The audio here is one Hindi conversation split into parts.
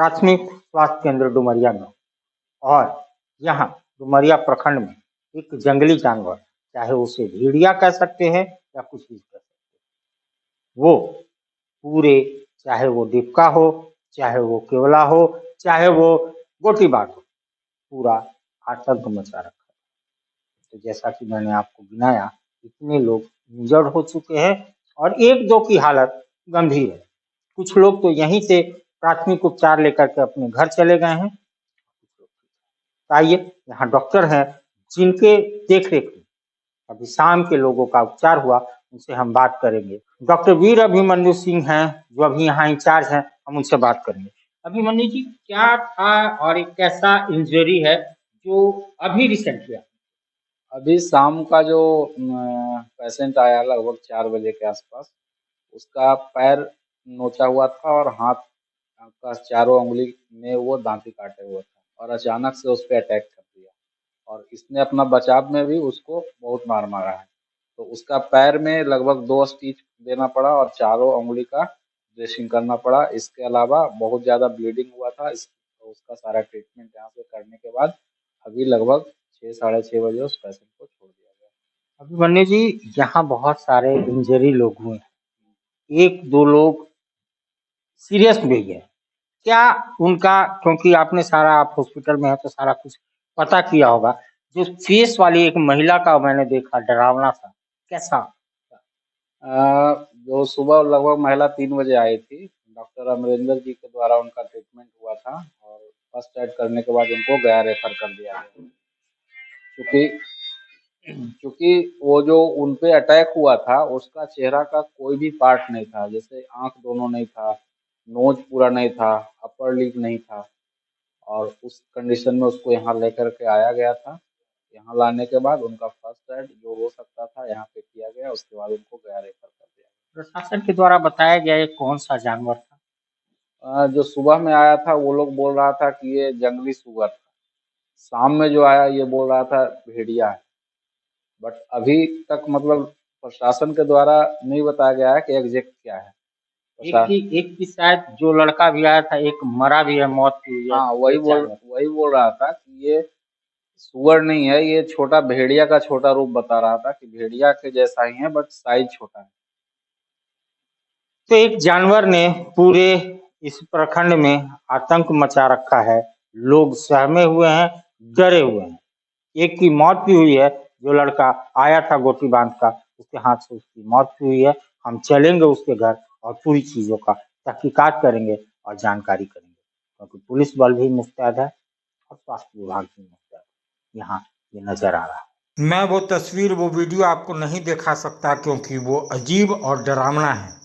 प्राथमिक स्वास्थ्य केंद्र डुमरिया में और यहाँ डुमरिया प्रखंड में एक जंगली जानवर, चाहे उसे भेड़िया कह सकते हैं या कुछ भी कह सकते हैं, वो पूरे, चाहे वो दीपका हो, चाहे वो केवला हो, चाहे वो गोटी बाग हो, पूरा आतंक मचा रखा है। तो जैसा कि मैंने आपको गिनाया, इतने लोग इंजर्ड हो चुके हैं और एक दो की हालत गंभीर है। कुछ लोग तो यहीं से प्राथमिक उपचार लेकर के अपने घर चले गए हैं। आइए, यहाँ डॉक्टर हैं जिनके देख रेख में अभी शाम के लोगों का उपचार हुआ, उनसे हम बात करेंगे। डॉक्टर वीर अभिमन्यु सिंह हैं जो अभी यहाँ इंचार्ज हैं, हम उनसे बात करेंगे। अभिमन्यु जी, क्या था और एक कैसा इंजरी है जो अभी रिसेंटली? अभी शाम का जो पेशेंट आया लगभग 4 बजे के आसपास, उसका पैर नोचा हुआ था और हाथ का चारों उंगली में वो दांती काटे हुआ था और अचानक से उस पर अटैक कर दिया और इसने अपना बचाव में भी उसको बहुत मार मारा है। तो उसका पैर में लगभग 2 स्टिच देना पड़ा और चारों उंगली का ड्रेसिंग करना पड़ा। इसके अलावा बहुत ज़्यादा ब्लीडिंग हुआ था। तो उसका सारा ट्रीटमेंट यहाँ पे करने के बाद अभी लगभग 6 साढ़े 6 बजे उस पेशेंट को छोड़ दिया गया। अभिमन्यु जी, यहाँ बहुत सारे इंजरी लोग हुए हैं, एक दो लोग सीरियस भी है, क्या उनका, क्योंकि आपने सारा, आप हॉस्पिटल में है तो सारा कुछ पता किया होगा, जो फेस वाली एक महिला का मैंने देखा डरावना सा, कैसा? जो सुबह लगभग महिला 3 बजे आई थी, डॉक्टर अमरिंदर जी के द्वारा उनका ट्रीटमेंट हुआ था और फर्स्ट एड करने के बाद उनको गया रेफर कर दिया गया। क्योंकि वो जो उन पे अटैक हुआ था उसका चेहरा का कोई भी पार्ट नहीं था, जैसे आंख दोनों नहीं था, नोज पूरा नहीं था, अपर लिप नहीं था और उस कंडीशन में उसको यहाँ लेकर के आया गया था। यहाँ लाने के बाद उनका फर्स्ट एड जो हो सकता था यहाँ पे किया गया, उसके बाद उनको गया रेफर कर दिया। प्रशासन के द्वारा बताया गया ये कौन सा जानवर था? जो सुबह में आया था वो लोग बोल रहा था कि ये जंगली सुअर था, शाम में जो आया ये बोल रहा था भेड़िया है, बट अभी तक मतलब प्रशासन के द्वारा नहीं बताया गया है कि एग्जैक्ट क्या है। एक की शायद जो लड़का भी आया था, एक मरा भी है, मौत हुई है। हाँ, वही बोल रहा था कि ये सुअर नहीं है, ये छोटा भेड़िया का छोटा रूप बता रहा था कि भेड़िया के जैसा ही है बट साइज छोटा है। तो एक जानवर ने पूरे इस प्रखंड में आतंक मचा रखा है, लोग सहमे हुए हैं, डरे हुए हैं। एक की मौत भी हुई है, जो लड़का आया था गोटी बांध का, उसके हाथ से उसकी मौत हुई है। हम चलेंगे उसके घर और पूरी चीजों का तहकीकात करेंगे और जानकारी करेंगे, क्योंकि पुलिस बल भी मुस्तैद है और स्वास्थ्य विभाग भी मुस्तैद है। यहाँ ये नजर आ रहा है। मैं वो तस्वीर, वो वीडियो आपको नहीं दिखा सकता क्योंकि वो अजीब और डरावना है।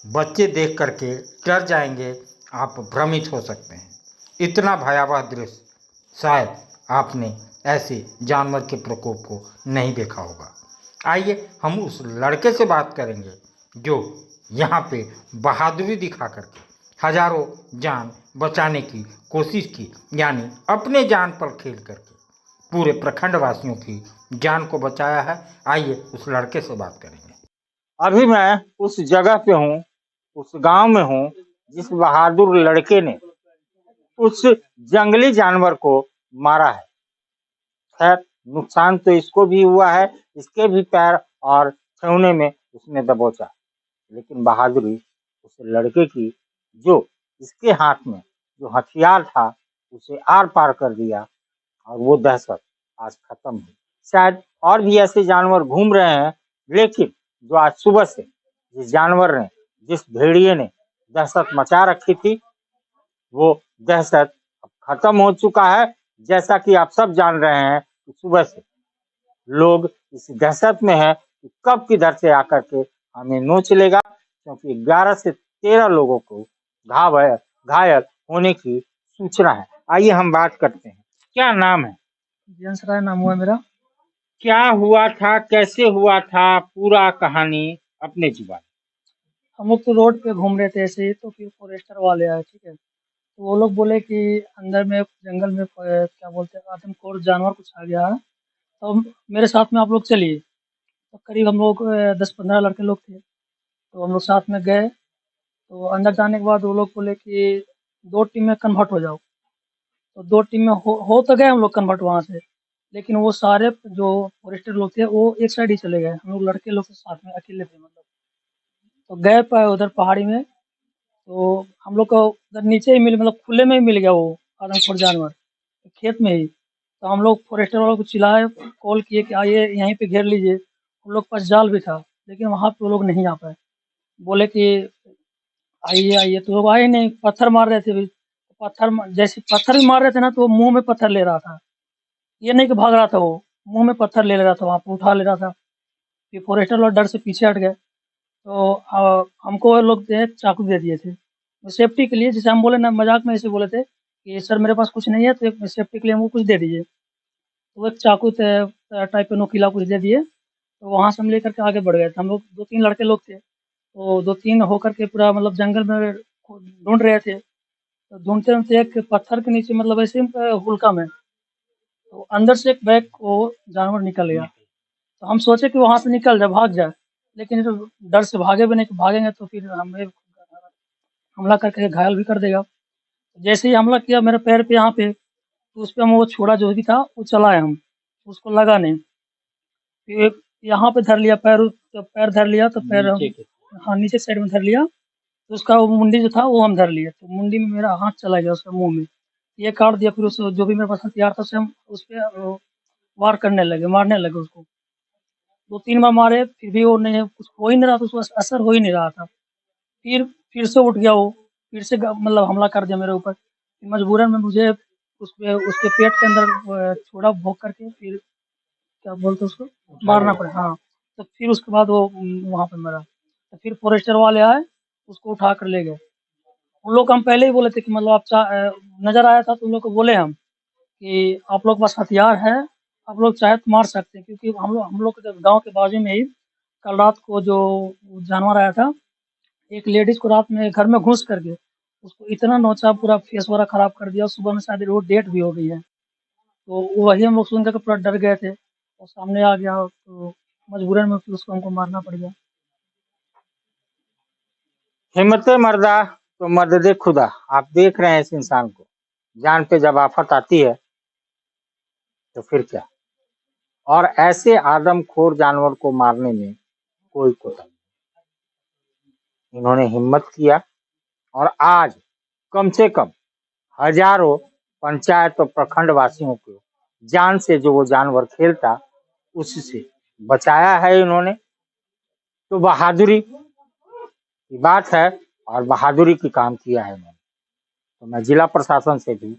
बच्चे देख करके डर जाएंगे, आप भ्रमित हो सकते हैं। इतना भयावह दृश्य शायद आपने ऐसे जानवर के प्रकोप को नहीं देखा होगा। आइए हम उस लड़के से बात करेंगे जो यहाँ पे बहादुरी दिखा करके हजारों जान बचाने की कोशिश की, यानी अपने जान पर खेल करके पूरे प्रखंड वासियों की जान को बचाया है। आइए उस लड़के से बात करेंगे। अभी मैं उस जगह पे हूँ, उस गांव में हूँ जिस बहादुर लड़के ने उस जंगली जानवर को मारा है। खैर, नुकसान तो इसको भी हुआ है, इसके भी पैर और ठेहुने में उसने दबोचा, लेकिन बहादुरी उस लड़के की, जो इसके हाथ में जो हथियार था उसे आर पार कर दिया और वो दहशत आज खत्म हुई। शायद और भी ऐसे जानवर घूम रहे हैं, लेकिन जो आज सुबह से जिस जानवर ने, जिस भेड़िए ने दहशत मचा रखी थी, वो दहशत अब खत्म हो चुका है। जैसा कि आप सब जान रहे हैं कि सुबह से लोग इस दहशत में है कि कब किधर से आकर के हमें नोच लेगा, क्योंकि 11 से 13 लोगों को घायल होने की सूचना है। आइए हम बात करते हैं, क्या नाम है? जयंस राय नाम हुआ मेरा। क्या हुआ था, कैसे हुआ था, पूरा कहानी अपने जुबान। हम लोग तो रोड पे घूम रहे थे ऐसे ही, तो फिर फॉरेस्टर वाले आए, ठीक है। तो वो लोग बोले कि अंदर में जंगल में क्या बोलते हैं, आदमखोर जानवर कुछ आ गया है, तो मेरे साथ में आप लोग चलिए। तो करीब हम लोग 10-15 लड़के लोग थे, तो हम लोग साथ में गए। तो अंदर जाने के बाद वो लोग बोले कि 2 टीम में कन्वर्ट हो जाओ। तो 2 टीम में हो तो गए हम लोग कन्वर्ट वहाँ से, लेकिन वो सारे जो फॉरेस्टर लोग थे वो एक साइड ही चले गए। हम लोग लड़के लोग के साथ में अकेले थे मतलब। तो गए उधर पहाड़ी में, तो हम लोग को उधर नीचे ही मिल मतलब खुले में ही मिल गया वो आदमखोर जानवर, खेत में ही। तो हम लोग फॉरेस्टर वालों को चिल्लाए, कॉल किए कि आइए यहीं पे घेर लीजिए। उन लोग के पास जाल भी था, लेकिन वहाँ पे वो लोग नहीं आ पाए। बोले कि आइए, आइए, तो लोग आए नहीं, पत्थर मार रहे थे भी। जैसे पत्थर भी मार रहे थे ना, तो वो मुँह में पत्थर ले रहा था। ये नहीं कि भाग रहा था वो, मुँह में पत्थर ले रहा था, वहाँ पे उठा ले रहा था। फिर फॉरेस्टर लोग डर से पीछे हट गए। तो हमको वो लोग जो है चाकू दे दिए थे। सेफ्टी के लिए, जैसे हम बोले ना मज़ाक में ऐसे बोले थे कि सर मेरे पास कुछ नहीं है, तो एक सेफ्टी के लिए हमको कुछ दे दीजिए। तो वो एक चाकू टाइप का नोकीला कुछ दे दिए। तो वहाँ से हम लेकर के आगे बढ़ गए थे। हम लोग 2-3 लड़के लोग थे। तो 2-3 होकर के पूरा मतलब जंगल में ढूँढ रहे थे। तो ढूँढते-ढूँढते एक पत्थर के नीचे मतलब ऐसे हुल्का में, तो अंदर से एक बैग वो जानवर निकल गया। तो हम सोचे कि वहाँ से निकल जाए, भाग जाए, लेकिन ये तो डर से भागे भी नहीं, कि भागेंगे तो फिर हमें हमला करके घायल भी कर देगा। जैसे ही हमला किया मेरे पैर पे यहाँ पे, तो उस पे हम वो छोड़ा जो भी था वो चलाए हम, उसको लगा नहीं। फिर यहाँ पे धर लिया पैर, जब पैर धर लिया तो पैर हम, हाँ, नीचे साइड में धर लिया। तो उसका वो मुंडी जो था वो हम धर लिए, तो मुंडी में मेरा हाथ चला गया उसके मुँह में। ये काट दिया, फिर उस जो भी मेरे पास हथियार था उसे हम उस पे वार करने लगे, मारने लगे उसको। 2-3 बार मारे, फिर भी वो नहीं, कुछ हो ही नहीं रहा था, उसको असर हो ही नहीं रहा था। फिर से उठ गया वो, फिर से मतलब हमला कर दिया मेरे ऊपर। फिर मजबूरन में मुझे उसके पेट के अंदर छोड़ा भोंक करके, फिर क्या बोलते हैं उसको, मारना पड़ा। हाँ, तो फिर उसके बाद वो वहाँ पे मरा। तो फिर फॉरेस्टर वाले आए, उसको उठा कर ले गए। उन लोग को हम पहले ही बोले थे कि मतलब नज़र आया था तो उन लोग को बोले हम कि आप लोग के पास हथियार है, आप लोग चाहे तो मार सकते हैं, क्योंकि हम लोग के गाँव के बाजू में ही कल रात को जो जानवर आया था, एक लेडीज़ को रात में घर में घुस करके उसको इतना नोचा, पूरा फेस वगैरह खराब कर दिया। सुबह में शायद वो डेथ भी हो गई है। तो वही हम लोग सुन कर के पूरा डर गए थे, और सामने आ गया, तो मजबूरन में फिर उसको हमको मारना पड़ गया। हिम्मत मर्दा तो मदद खुदा। आप देख रहे हैं इस इंसान को, जान पे जब आफत आती है तो फिर क्या। और ऐसे आदमखोर जानवर को मारने में कोई कोताही नहीं। इन्होंने हिम्मत किया, और आज कम से कम हजारों पंचायत और प्रखंड वासियों को जान से जो वो जानवर खेलता उससे बचाया है इन्होंने। तो बहादुरी की बात है, और बहादुरी की काम किया है इन्होंने। तो मैं जिला प्रशासन से भी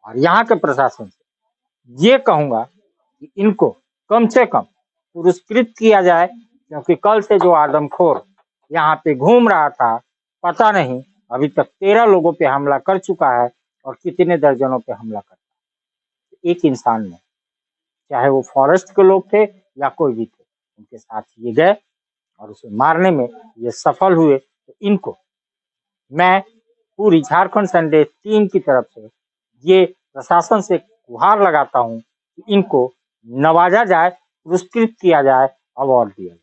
और यहाँ के प्रशासन से ये कहूंगा कि इनको कम से कम पुरस्कृत किया जाए, क्योंकि कल से जो आदमखोर यहाँ पे घूम रहा था, पता नहीं अभी तक 13 लोगों पे हमला कर चुका है, और कितने दर्जनों पे हमला कर, एक इंसान ने, चाहे वो फॉरेस्ट के लोग थे या कोई भी थे, उनके साथ ये गए और उसे मारने में ये सफल हुए। तो इनको मैं पूरी झारखंड संडे टीम की तरफ से ये प्रशासन से गुहार लगाता हूँ कि इनको नवाजा जाए, पुरस्कृत किया जाए, अवार्ड दिया जाए।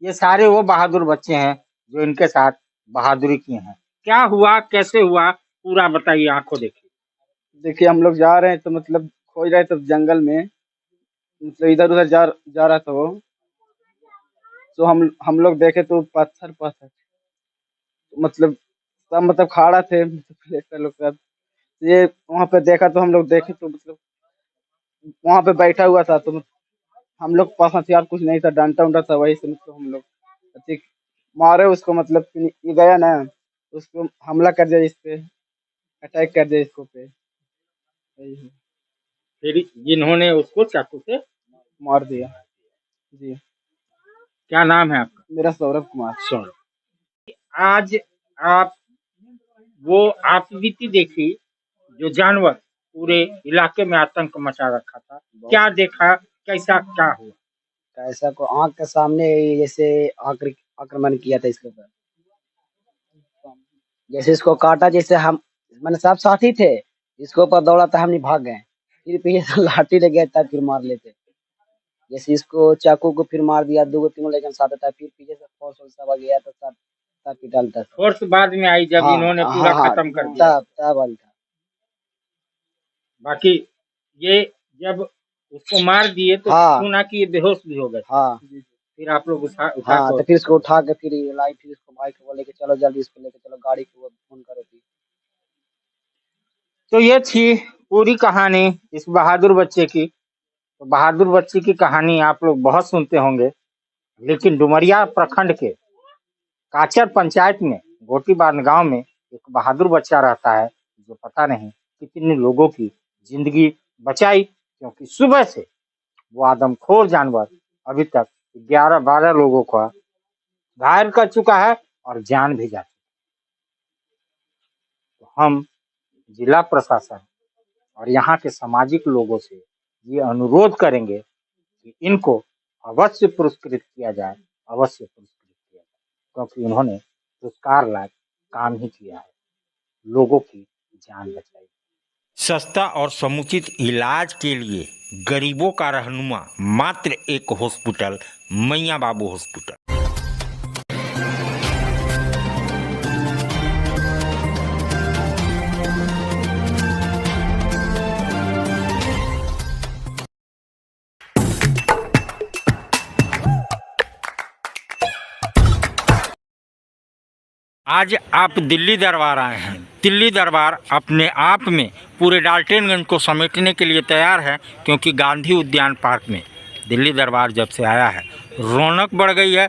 ये सारे वो बहादुर बच्चे हैं जो इनके साथ बहादुरी किए हैं। क्या हुआ, कैसे हुआ, पूरा बताइए, आंखों देखिए। देखिए हम लोग जा रहे हैं तो मतलब खोज रहे थे जंगल में, मतलब इधर उधर जा रहा था वो। तो हम लोग देखे तो पत्थर पत्थर, मतलब सब मतलब खड़ा थे, मतलब कलेक्टर लोग सब। ये वहाँ पे देखा तो हम लोग देखे तो मतलब वहाँ पे बैठा हुआ था, तो हम लोग के पास हथियार कुछ नहीं था, डंडा उंडा था, वही से मतलब हम लोग ठीक मारे उसको, मतलब कि ये गया ना, उसको हमला कर दिया, इस पे अटैक कर दिया इसको पे, वही है, फिर जिन्होंने उसको चाकू से, मार दिया। जी, क्या नाम है आपका? मेरा सौरभ कुमार। सॉरी। आज आप वो आप बीती देखी जो जानवर पूरे इलाके में आतंक मचा रखा था, क्या देखा, कैसा क्या हुआ? कैसा को आंख के सामने जैसे आक्रमण किया था इसके ऊपर, जैसे इसको काटा, जैसे हम मैंने सब साथी थे, इसके ऊपर दौड़ा था, हम नहीं भाग गए, फिर पीछे से लाठी ले गया था, फिर मार लेते। जैसे इसको चाकू को फिर मार दिया, 2 3 लेकिन साथ था, फिर पीछे से फोर्स सब आ गया तो सब पिटालता था। फोर्स बाद में आई जब हाँ इन्होंने हाँ पूरा हाँ, खत्म कर दिया। तब वाली था। बाकी ये जब उसको मार दिए तो हाँ सुना कि ये बेहोश भी हो गए। हाँ फिर आप लोग उठा हाँ, कर तो फिर इसको उठा के फिर लाई, फिर इसको बाइक को बोले कि चलो जल्दी इसको लेके चलो, गाड़ी को फोन करो फिर। तो ये थी पूरी कहानी इस बहादुर बच्चे की। तो बहादुर बच्चे की कहानी आप लोग बहुत सुनते होंगे, लेकिन डुमरिया प्रखंड के काचर पंचायत में गोटीबांध गांव में एक बहादुर बच्चा रहता है जो पता नहीं कितने लोगों की जिंदगी बचाई, क्योंकि सुबह से वो आदमखोर जानवर अभी तक 11-12 लोगों का घायल कर चुका है और जान भी जा चुकी है। तो हम जिला प्रशासन और यहाँ के सामाजिक लोगों से ये अनुरोध करेंगे कि इनको अवश्य पुरस्कृत किया जाए, अवश्य पुरस्कृत किया जाए, क्योंकि उन्होंने पुरस्कार लायक काम ही किया है, लोगों की जान बचाई। सस्ता और समुचित इलाज के लिए गरीबों का रहनुमा मात्र एक हॉस्पिटल, मैया बाबू हॉस्पिटल। आज आप दिल्ली दरबार आए हैं। दिल्ली दरबार अपने आप में पूरे डाल्टनगंज को समेटने के लिए तैयार है, क्योंकि गांधी उद्यान पार्क में दिल्ली दरबार जब से आया है रौनक बढ़ गई है।